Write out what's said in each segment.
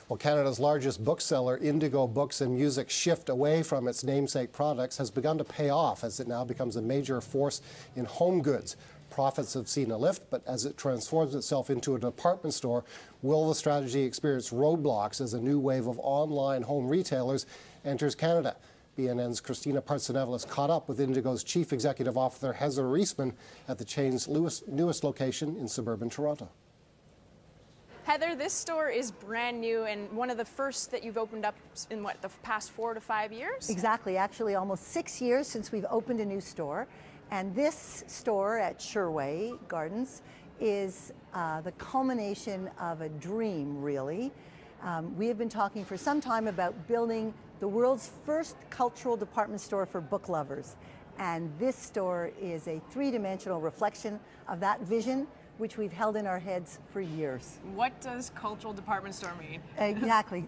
Well, Canada's largest bookseller, Indigo Books and Music, shift away from its namesake products has begun to pay off as it now becomes a major force in home goods. Profits have seen a lift, but as it transforms itself into a department store, will the strategy experience roadblocks as a new wave of online home retailers enters Canada? BNN's Christina Partsinevelos caught up with Indigo's Chief Executive Officer Heather Reisman at the chain's newest location in suburban Toronto. Heather, this store is brand new and one of the first that you've opened up in what, the past 4 to 5 years? Exactly, actually almost 6 years since we've opened a new store. And this store at Sherway Gardens is the culmination of a dream, really. We have been talking for some time about building the world's first cultural department store for book lovers. And this store is a three-dimensional reflection of that vision, which we've held in our heads for years. What does cultural department store mean? Exactly.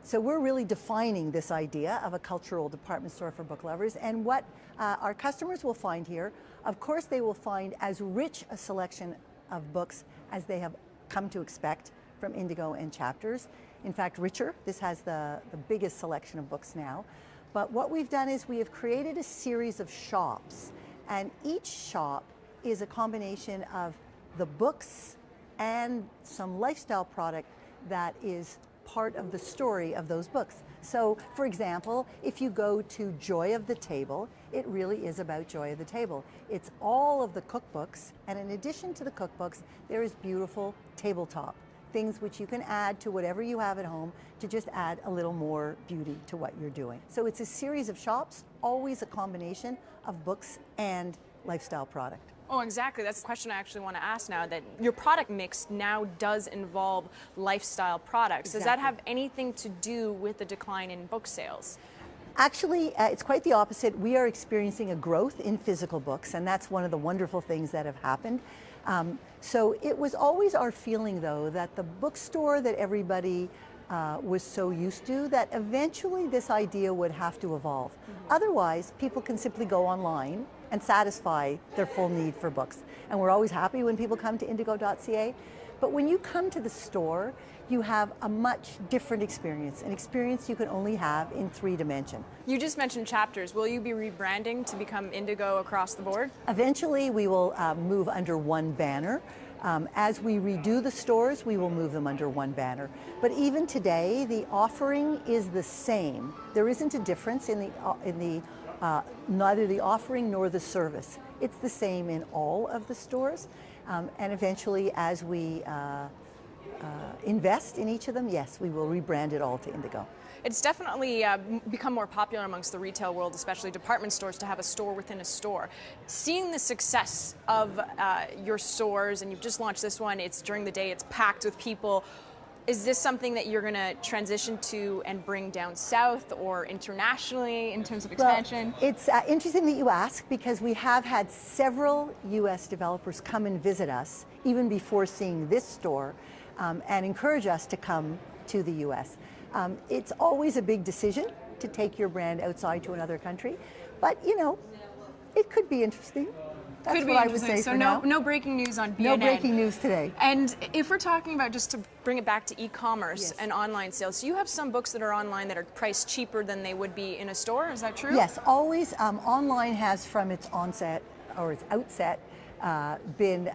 So we're really defining this idea of a cultural department store for book lovers. And what our customers will find here, of course, they will find as rich a selection of books as they have come to expect from Indigo and Chapters. In fact, richer. This has the biggest selection of books now. But what we've done is we have created a series of shops. And each shop is a combination of the books and some lifestyle product that is part of the story of those books. So, for example, if you go to Joy of the Table, it really is about Joy of the Table. It's all of the cookbooks, and in addition to the cookbooks, there is beautiful tabletop, things which you can add to whatever you have at home to just add a little more beauty to what you're doing. So it's a series of shops, always a combination of books and lifestyle product. Oh, exactly. That's the question I actually want to ask now, that your product mix now does involve lifestyle products. Exactly. Does that have anything to do with the decline in book sales? Actually, it's quite the opposite. We are experiencing a growth in physical books, and that's one of the wonderful things that have happened. So it was always our feeling, though, that the bookstore that everybody was so used to, that eventually this idea would have to evolve. Mm-hmm. Otherwise, people can simply go online and satisfy their full need for books. And we're always happy when people come to indigo.ca. But when you come to the store, you have a much different experience, an experience you can only have in 3 dimensions. You just mentioned Chapters. Will you be rebranding to become Indigo across the board? Eventually, we will move under one banner. As we redo the stores, we will move them under one banner. But even today, the offering is the same. There isn't a difference in neither the offering nor the service. It's the same in all of the stores. And eventually, as we invest in each of them, yes, we will rebrand it all to Indigo. It's definitely become more popular amongst the retail world, especially department stores, to have a store within a store. Seeing the success of your stores, and you've just launched this one, it's during the day, it's packed with people. Is this something that you're going to transition to and bring down south or internationally in terms of expansion? Well, it's interesting that you ask, because we have had several U.S. developers come and visit us even before seeing this store and encourage us to come to the U.S. It's always a big decision to take your brand outside to another country, but you know, it could be interesting. That's could be what interesting. I would say so for no, now. no breaking news on BNN. No breaking news today. And if we're talking about, just to bring it back to e-commerce, yes, and online sales, so you have some books that are online that are priced cheaper than they would be in a store. Is that true? Yes, always. Online has, from its onset or its outset, been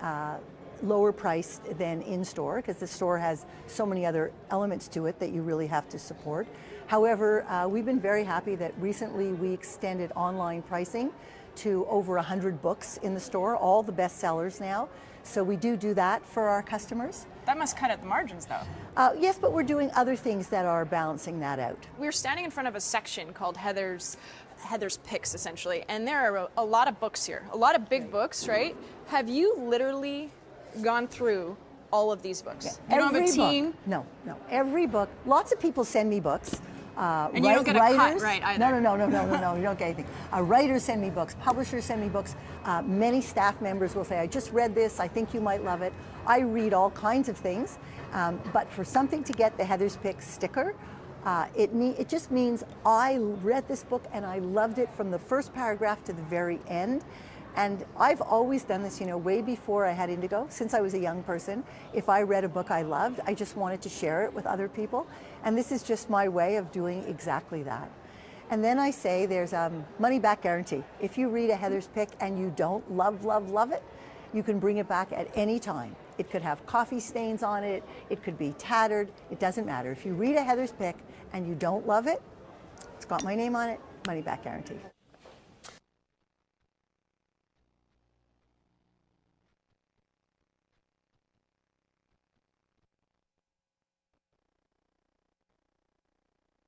lower priced than in store, because the store has so many other elements to it that you really have to support. However, we've been very happy that recently we extended online pricing to over 100 books in the store, all the best sellers now. So we do that for our customers. That must cut at the margins, though. Yes, but we're doing other things that are balancing that out. We're standing in front of a section called Heather's Picks, essentially, and there are a lot of books here, a lot of big books, right? Have you literally gone through all of these books? Yeah. You don't have a team? No, every book. Lots of people send me books. And you don't get a cut, right, either? No, you don't get anything. Writers send me books, publishers send me books. Many staff members will say, I just read this, I think you might love it. I read all kinds of things, but for something to get the Heather's Picks sticker, it just means I read this book and I loved it from the first paragraph to the very end. And I've always done this, way before I had Indigo, since I was a young person. If I read a book I loved, I just wanted to share it with other people. And this is just my way of doing exactly that. And then I say there's a money back guarantee. If you read a Heather's Pick and you don't love it, you can bring it back at any time. It could have coffee stains on it, it could be tattered, it doesn't matter. If you read a Heather's Pick and you don't love it, it's got my name on it, money back guarantee.